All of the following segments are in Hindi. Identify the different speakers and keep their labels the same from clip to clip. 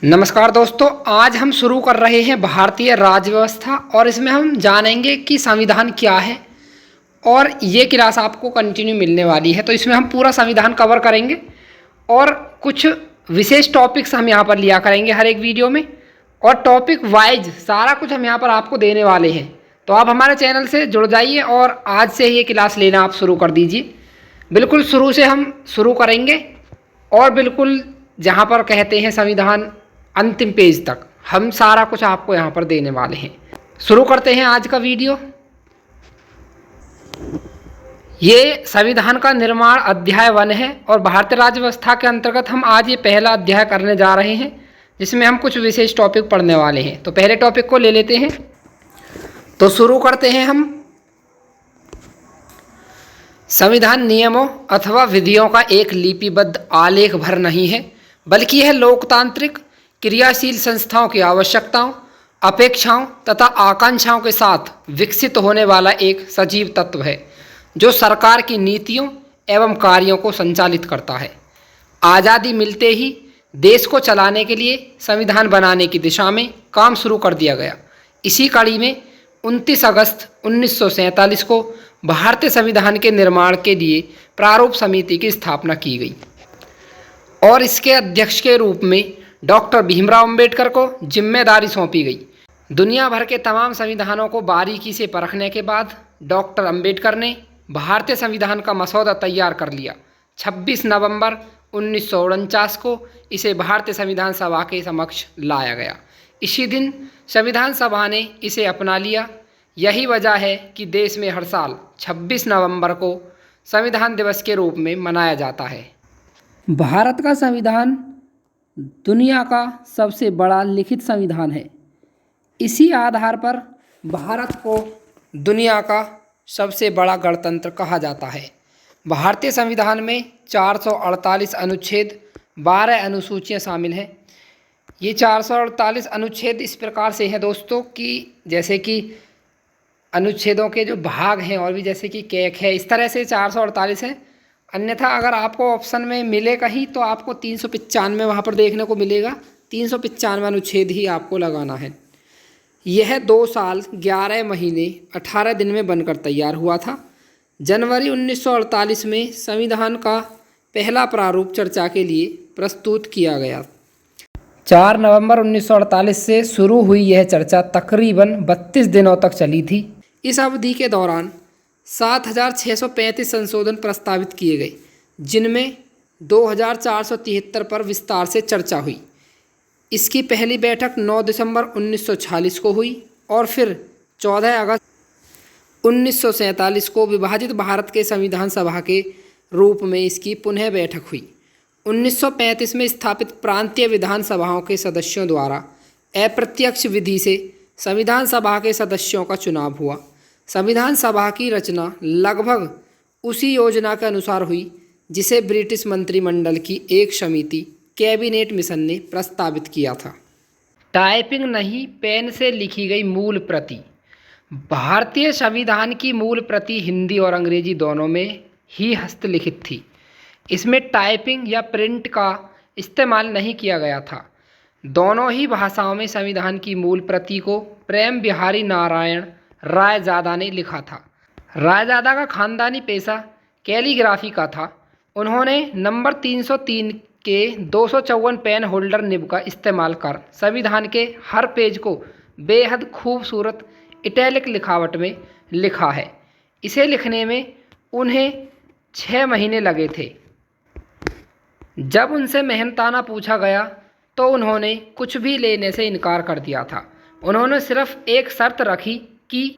Speaker 1: नमस्कार दोस्तों, आज हम शुरू कर रहे हैं भारतीय राज्य व्यवस्था और इसमें हम जानेंगे कि संविधान क्या है। और ये क्लास आपको कंटिन्यू मिलने वाली है, तो इसमें हम पूरा संविधान कवर करेंगे और कुछ विशेष टॉपिक्स हम यहाँ पर लिया करेंगे हर एक वीडियो में, और टॉपिक वाइज सारा कुछ हम यहाँ पर आपको देने वाले हैं। तो आप हमारे चैनल से जुड़ जाइए और आज से ये क्लास लेना आप शुरू कर दीजिए। बिल्कुल शुरू से हम शुरू करेंगे और बिल्कुल जहाँ पर कहते हैं संविधान अंतिम पेज तक हम सारा कुछ आपको यहाँ पर देने वाले हैं। शुरू करते हैं आज का वीडियो। ये संविधान का निर्माण अध्याय 1 है और भारतीय राज्य व्यवस्था के अंतर्गत हम आज ये पहला अध्याय करने जा रहे हैं, जिसमें हम कुछ विशेष टॉपिक पढ़ने वाले हैं। तो पहले टॉपिक को ले लेते हैं। तो शुरू करते हैं हम। संविधान नियमों अथवा विधियों का एक लिपिबद्ध आलेख भर नहीं है, बल्कि यह लोकतांत्रिक क्रियाशील संस्थाओं की आवश्यकताओं, अपेक्षाओं तथा आकांक्षाओं के साथ विकसित होने वाला एक सजीव तत्व है, जो सरकार की नीतियों एवं कार्यों को संचालित करता है। आज़ादी मिलते ही देश को चलाने के लिए संविधान बनाने की दिशा में काम शुरू कर दिया गया। इसी कड़ी में 29 अगस्त 1947 को भारतीय संविधान के निर्माण के लिए प्रारूप समिति की स्थापना की गई और इसके अध्यक्ष के रूप में डॉक्टर भीमराव अंबेडकर को जिम्मेदारी सौंपी गई। दुनिया भर के तमाम संविधानों को बारीकी से परखने के बाद डॉक्टर अंबेडकर ने भारतीय संविधान का मसौदा तैयार कर लिया। 26 नवंबर 1949 को इसे भारतीय संविधान सभा के समक्ष लाया गया। इसी दिन संविधान सभा ने इसे अपना लिया। यही वजह है कि देश में हर साल 26 नवंबर को संविधान दिवस के रूप में मनाया जाता है। भारत का संविधान दुनिया का सबसे बड़ा लिखित संविधान है। इसी आधार पर भारत को दुनिया का सबसे बड़ा गणतंत्र कहा जाता है। भारतीय संविधान में 448 अनुच्छेद, 12 अनुसूचियाँ शामिल हैं। ये 448 अनुच्छेद इस प्रकार से हैं दोस्तों कि जैसे कि अनुच्छेदों के जो भाग हैं और भी जैसे कि कैक है, इस तरह से 448 हैं। अन्यथा अगर आपको ऑप्शन में मिले कहीं तो आपको 395 वहाँ पर देखने को मिलेगा। 395 अनुच्छेद ही आपको लगाना है। यह 2 साल 11 महीने 18 दिन में बनकर तैयार हुआ था। जनवरी 1948 में संविधान का पहला प्रारूप चर्चा के लिए प्रस्तुत किया गया। 4 नवंबर 1948 से शुरू हुई यह चर्चा तकरीबन 32 दिनों तक चली थी। इस अवधि के दौरान 7,635 संशोधन प्रस्तावित किए गए, जिनमें 2,473 पर विस्तार से चर्चा हुई। इसकी पहली बैठक 9 दिसंबर 1946 को हुई और फिर 14 अगस्त 1947 को विभाजित भारत के संविधान सभा के रूप में इसकी पुनः बैठक हुई। 1935 में स्थापित प्रांतीय विधान सभाओं के सदस्यों द्वारा अप्रत्यक्ष विधि से संविधान सभा के सदस्यों का चुनाव हुआ। संविधान सभा की रचना लगभग उसी योजना के अनुसार हुई जिसे ब्रिटिश मंत्रिमंडल की एक समिति कैबिनेट मिशन ने प्रस्तावित किया था। टाइपिंग नहीं, पेन से लिखी गई मूल प्रति। भारतीय संविधान की मूल प्रति हिंदी और अंग्रेजी दोनों में ही हस्तलिखित थी। इसमें टाइपिंग या प्रिंट का इस्तेमाल नहीं किया गया था। दोनों ही भाषाओं में संविधान की मूल प्रति को प्रेम बिहारी नारायण रायजादा ने लिखा था। रायजादा का खानदानी पेशा कैलीग्राफी का था। उन्होंने नंबर 303 के 254 पेन होल्डर निब का इस्तेमाल कर संविधान के हर पेज को बेहद खूबसूरत इटैलिक लिखावट में लिखा है। इसे लिखने में उन्हें 6 महीने लगे थे। जब उनसे मेहनताना पूछा गया तो उन्होंने कुछ भी लेने से इनकार कर दिया था। उन्होंने सिर्फ एक शर्त रखी कि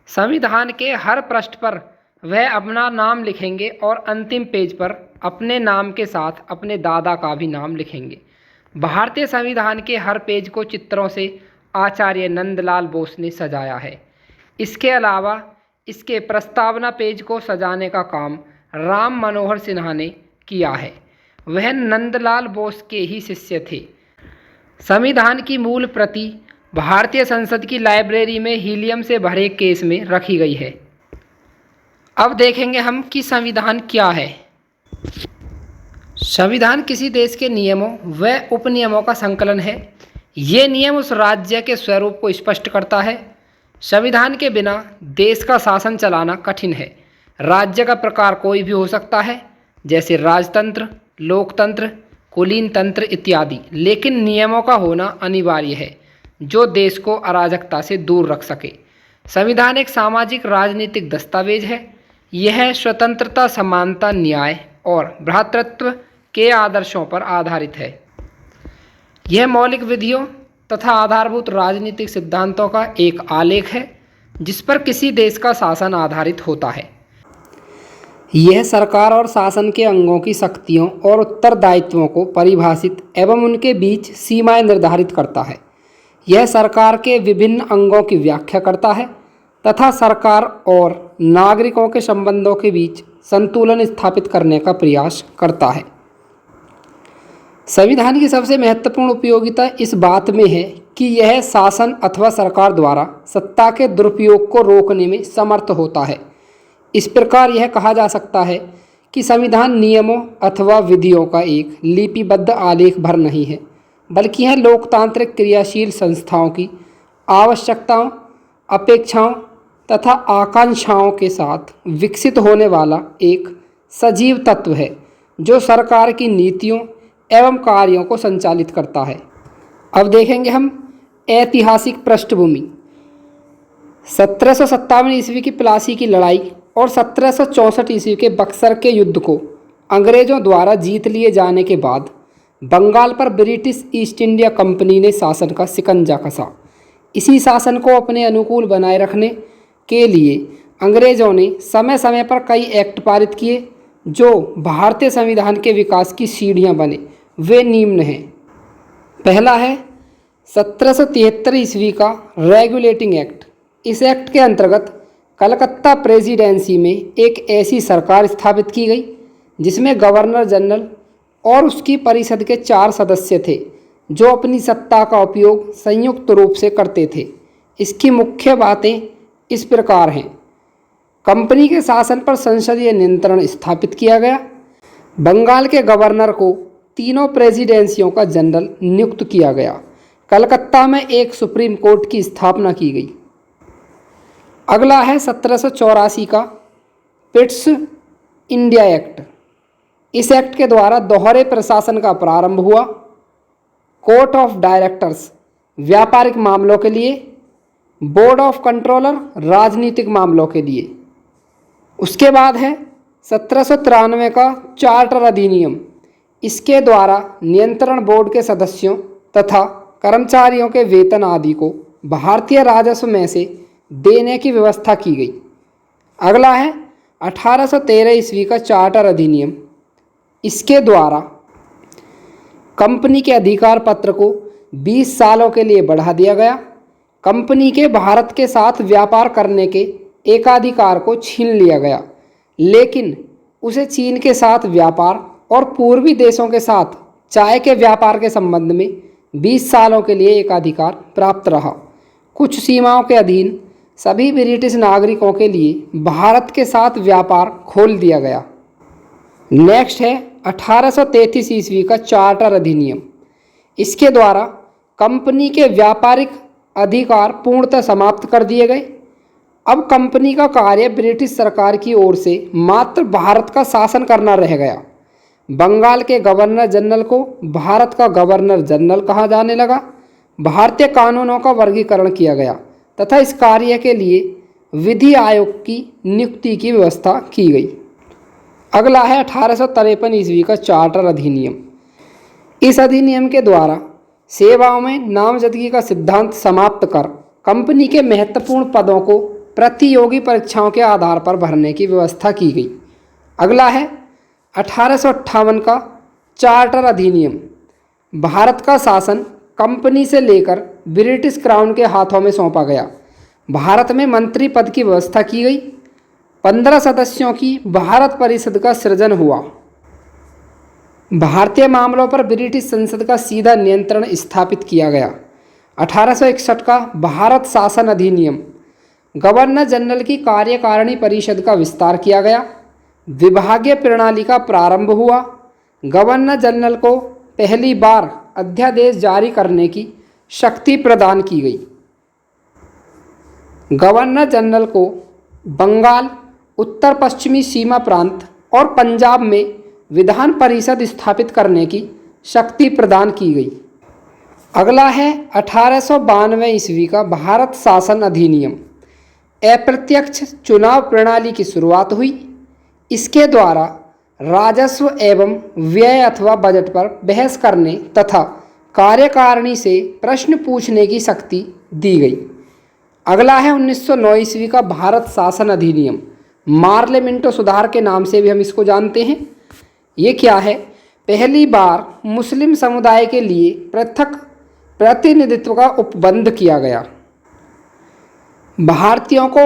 Speaker 1: संविधान के हर पृष्ठ पर वह अपना नाम लिखेंगे और अंतिम पेज पर अपने नाम के साथ अपने दादा का भी नाम लिखेंगे। भारतीय संविधान के हर पेज को चित्रों से आचार्य नंदलाल बोस ने सजाया है। इसके अलावा इसके प्रस्तावना पेज को सजाने का काम राम मनोहर सिन्हा ने किया है। वह नंदलाल बोस के ही शिष्य थे। संविधान की मूल प्रति भारतीय संसद की लाइब्रेरी में हीलियम से भरे केस में रखी गई है। अब देखेंगे हम कि संविधान क्या है। संविधान किसी देश के नियमों व उपनियमों का संकलन है। ये नियम उस राज्य के स्वरूप को स्पष्ट करता है। संविधान के बिना देश का शासन चलाना कठिन है। राज्य का प्रकार कोई भी हो सकता है, जैसे राजतंत्र, लोकतंत्र, कुलीन तंत्र इत्यादि, लेकिन नियमों का होना अनिवार्य है जो देश को अराजकता से दूर रख सके। संविधान एक सामाजिक राजनीतिक दस्तावेज है। यह स्वतंत्रता, समानता, न्याय और भ्रातृत्व के आदर्शों पर आधारित है। यह मौलिक विधियों तथा आधारभूत राजनीतिक सिद्धांतों का एक आलेख है जिस पर किसी देश का शासन आधारित होता है। यह सरकार और शासन के अंगों की शक्तियों और उत्तरदायित्वों को परिभाषित एवं उनके बीच सीमाएं निर्धारित करता है। यह सरकार के विभिन्न अंगों की व्याख्या करता है तथा सरकार और नागरिकों के संबंधों के बीच संतुलन स्थापित करने का प्रयास करता है। संविधान की सबसे महत्वपूर्ण उपयोगिता इस बात में है कि यह शासन अथवा सरकार द्वारा सत्ता के दुरुपयोग को रोकने में समर्थ होता है। इस प्रकार यह कहा जा सकता है कि संविधान नियमों अथवा विधियों का एक लिपिबद्ध आलेख भर नहीं है, बल्कि यह लोकतांत्रिक क्रियाशील संस्थाओं की आवश्यकताओं, अपेक्षाओं तथा आकांक्षाओं के साथ विकसित होने वाला एक सजीव तत्व है जो सरकार की नीतियों एवं कार्यों को संचालित करता है। अब देखेंगे हम ऐतिहासिक पृष्ठभूमि। 1757 ईस्वी की प्लासी की लड़ाई और 1764 ईस्वी के बक्सर के युद्ध को अंग्रेजों द्वारा जीत लिए जाने के बाद बंगाल पर ब्रिटिश ईस्ट इंडिया कंपनी ने शासन का शिकंजा कसा। इसी शासन को अपने अनुकूल बनाए रखने के लिए अंग्रेजों ने समय समय पर कई एक्ट पारित किए जो भारतीय संविधान के विकास की सीढ़ियां बने। वे निम्न हैं। पहला है 1773 ईस्वी का रेगुलेटिंग एक्ट। इस एक्ट के अंतर्गत कलकत्ता प्रेसिडेंसी में एक ऐसी सरकार स्थापित की गई जिसमें गवर्नर जनरल और उसकी परिषद के 4 सदस्य थे जो अपनी सत्ता का उपयोग संयुक्त रूप से करते थे। इसकी मुख्य बातें इस प्रकार हैं। कंपनी के शासन पर संसदीय नियंत्रण स्थापित किया गया। बंगाल के गवर्नर को तीनों प्रेसिडेंसियों का जनरल नियुक्त किया गया। कलकत्ता में एक सुप्रीम कोर्ट की स्थापना की गई। अगला है 1784 का पिट्स इंडिया एक्ट। इस एक्ट के द्वारा दोहरे प्रशासन का प्रारंभ हुआ। कोर्ट ऑफ डायरेक्टर्स व्यापारिक मामलों के लिए, बोर्ड ऑफ कंट्रोलर राजनीतिक मामलों के लिए। उसके बाद है 1793 का चार्टर अधिनियम। इसके द्वारा नियंत्रण बोर्ड के सदस्यों तथा कर्मचारियों के वेतन आदि को भारतीय राजस्व में से देने की व्यवस्था की गई। अगला है 1813 ईस्वी का चार्टर अधिनियम। इसके द्वारा कंपनी के अधिकार पत्र को 20 सालों के लिए बढ़ा दिया गया। कंपनी के भारत के साथ व्यापार करने के एकाधिकार को छीन लिया गया, लेकिन उसे चीन के साथ व्यापार और पूर्वी देशों के साथ चाय के व्यापार के संबंध में 20 सालों के लिए एकाधिकार प्राप्त रहा। कुछ सीमाओं के अधीन सभी ब्रिटिश नागरिकों के लिए भारत के साथ व्यापार खोल दिया गया। नेक्स्ट है 1833 ईस्वी का चार्टर अधिनियम। इसके द्वारा कंपनी के व्यापारिक अधिकार पूर्णतः समाप्त कर दिए गए। अब कंपनी का कार्य ब्रिटिश सरकार की ओर से मात्र भारत का शासन करना रह गया। बंगाल के गवर्नर जनरल को भारत का गवर्नर जनरल कहा जाने लगा। भारतीय कानूनों का वर्गीकरण किया गया तथा इस कार्य के लिए विधि आयोग की नियुक्ति की व्यवस्था की गई। अगला है 1853 ईस्वी का चार्टर अधिनियम। इस अधिनियम के द्वारा सेवाओं में नामजदगी का सिद्धांत समाप्त कर कंपनी के महत्वपूर्ण पदों को प्रतियोगी परीक्षाओं के आधार पर भरने की व्यवस्था की गई। अगला है 1858 का चार्टर अधिनियम। भारत का शासन कंपनी से लेकर ब्रिटिश क्राउन के हाथों में सौंपा गया। भारत में मंत्री पद की व्यवस्था की गई। 15 सदस्यों की भारत परिषद का सृजन हुआ। भारतीय मामलों पर ब्रिटिश संसद का सीधा नियंत्रण स्थापित किया गया। 1861 का भारत शासन अधिनियम। गवर्नर जनरल की कार्यकारिणी परिषद का विस्तार किया गया। विभागीय प्रणाली का प्रारंभ हुआ। गवर्नर जनरल को पहली बार अध्यादेश जारी करने की शक्ति प्रदान की गई। गवर्नर जनरल को बंगाल, उत्तर पश्चिमी सीमा प्रांत और पंजाब में विधान परिषद स्थापित करने की शक्ति प्रदान की गई। अगला है 1892 ईस्वी का भारत शासन अधिनियम। अप्रत्यक्ष चुनाव प्रणाली की शुरुआत हुई। इसके द्वारा राजस्व एवं व्यय अथवा बजट पर बहस करने तथा कार्यकारिणी से प्रश्न पूछने की शक्ति दी गई। अगला है 1909 ईस्वी का भारत शासन अधिनियम। मार्लेमेंटो सुधार के नाम से भी हम इसको जानते हैं। ये क्या है? पहली बार मुस्लिम समुदाय के लिए पृथक प्रतिनिधित्व का उपबंध किया गया। भारतीयों को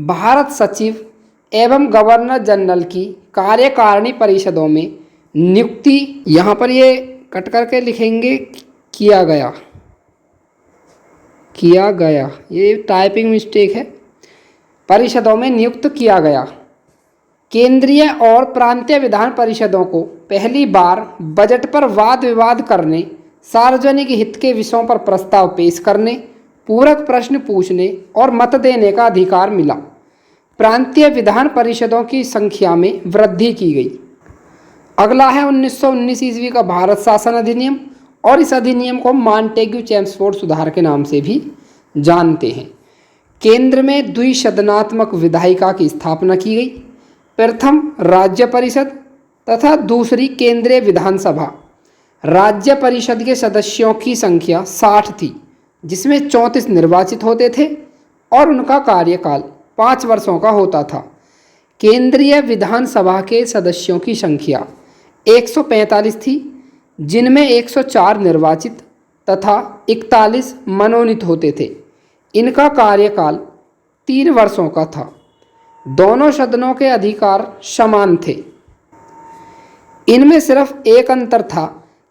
Speaker 1: भारत सचिव एवं गवर्नर जनरल की कार्यकारिणी परिषदों में नियुक्ति, यहाँ पर ये कट करके लिखेंगे किया गया, ये टाइपिंग मिस्टेक है, परिषदों में नियुक्त किया गया। केंद्रीय और प्रांतीय विधान परिषदों को पहली बार बजट पर वाद विवाद करने, सार्वजनिक हित के विषयों पर प्रस्ताव पेश करने, पूरक प्रश्न पूछने और मत देने का अधिकार मिला। प्रांतीय विधान परिषदों की संख्या में वृद्धि की गई। अगला है 1919 ईस्वी का भारत शासन अधिनियम, और इस अधिनियम को मॉन्टेग्यू चेम्सफोर्ड सुधार के नाम से भी जानते हैं। केंद्र में द्विसदनात्मक विधायिका की स्थापना की गई। प्रथम राज्य परिषद तथा दूसरी केंद्रीय विधानसभा। राज्य परिषद के सदस्यों की संख्या 60 थी, जिसमें 34 निर्वाचित होते थे और उनका कार्यकाल 5 वर्षों का होता था। केंद्रीय विधानसभा के सदस्यों की संख्या 145 थी, जिनमें 104 निर्वाचित तथा 41 मनोनीत होते थे। इनका कार्यकाल 3 वर्षों का था। दोनों सदनों के अधिकार समान थे। इनमें सिर्फ एक अंतर था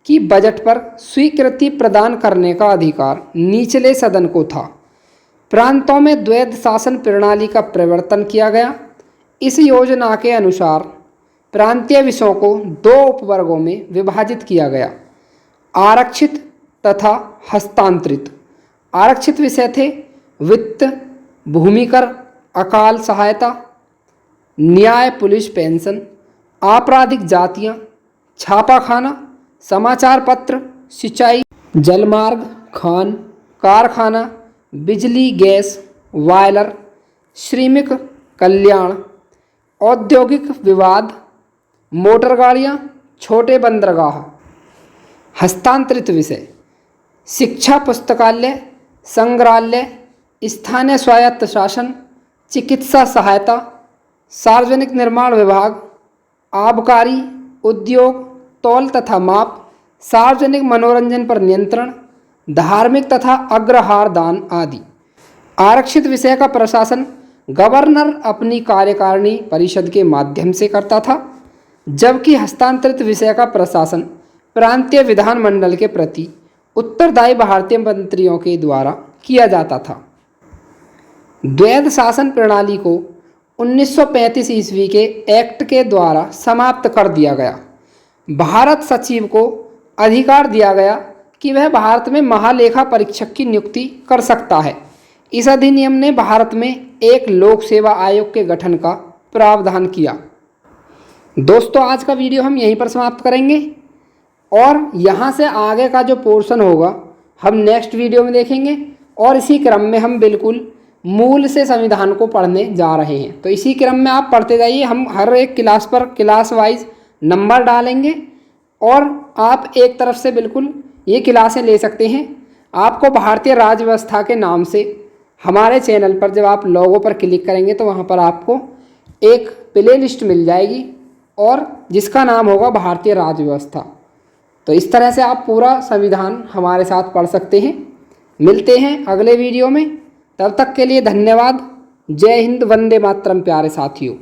Speaker 1: कि बजट पर स्वीकृति प्रदान करने का अधिकार निचले सदन को था। प्रांतों में द्वैध शासन प्रणाली का प्रवर्तन किया गया। इस योजना के अनुसार प्रांतीय विषयों को 2 उपवर्गों में विभाजित किया गया: आरक्षित तथा हस्तांतरित। आरक्षित विषय थे वित्त, भूमिकर, अकाल सहायता, न्याय, पुलिस, पेंशन, आपराधिक जातियां, छापाखाना, समाचार पत्र, सिंचाई, जलमार्ग, खान, कारखाना, बिजली, गैस, बॉयलर, श्रमिक कल्याण, औद्योगिक विवाद, मोटर गाड़ियाँ, छोटे बंदरगाह। हस्तांतरित विषय: शिक्षा, पुस्तकालय, संग्रहालय, स्थानीय स्वायत्त शासन, चिकित्सा सहायता, सार्वजनिक निर्माण विभाग, आबकारी, उद्योग, तौल तथा माप, सार्वजनिक मनोरंजन पर नियंत्रण, धार्मिक तथा अग्रहार दान आदि। आरक्षित विषय का प्रशासन गवर्नर अपनी कार्यकारिणी परिषद के माध्यम से करता था, जबकि हस्तांतरित विषय का प्रशासन प्रांतीय विधानमंडल के प्रति उत्तरदायी भारतीय मंत्रियों के द्वारा किया जाता था। द्वैध शासन प्रणाली को 1935 ईस्वी के एक्ट के द्वारा समाप्त कर दिया गया। भारत सचिव को अधिकार दिया गया कि वह भारत में महालेखा परीक्षक की नियुक्ति कर सकता है। इस अधिनियम ने भारत में एक लोक सेवा आयोग के गठन का प्रावधान किया। दोस्तों, आज का वीडियो हम यहीं पर समाप्त करेंगे और यहाँ से आगे का जो पोर्शन होगा हम नेक्स्ट वीडियो में देखेंगे, और इसी क्रम में हम बिल्कुल मूल से संविधान को पढ़ने जा रहे हैं। तो इसी क्रम में आप पढ़ते जाइए। हम हर एक क्लास पर क्लास वाइज नंबर डालेंगे और आप एक तरफ से बिल्कुल ये क्लासें ले सकते हैं। आपको भारतीय राज्य व्यवस्था के नाम से हमारे चैनल पर जब आप लोगों पर क्लिक करेंगे तो वहाँ पर आपको एक प्ले लिस्ट मिल जाएगी और जिसका नाम होगा भारतीय राज्य व्यवस्था। तो इस तरह से आप पूरा संविधान हमारे साथ पढ़ सकते हैं। मिलते हैं अगले वीडियो में, तब तक के लिए धन्यवाद। जय हिंद, वंदे मातरम प्यारे साथियों।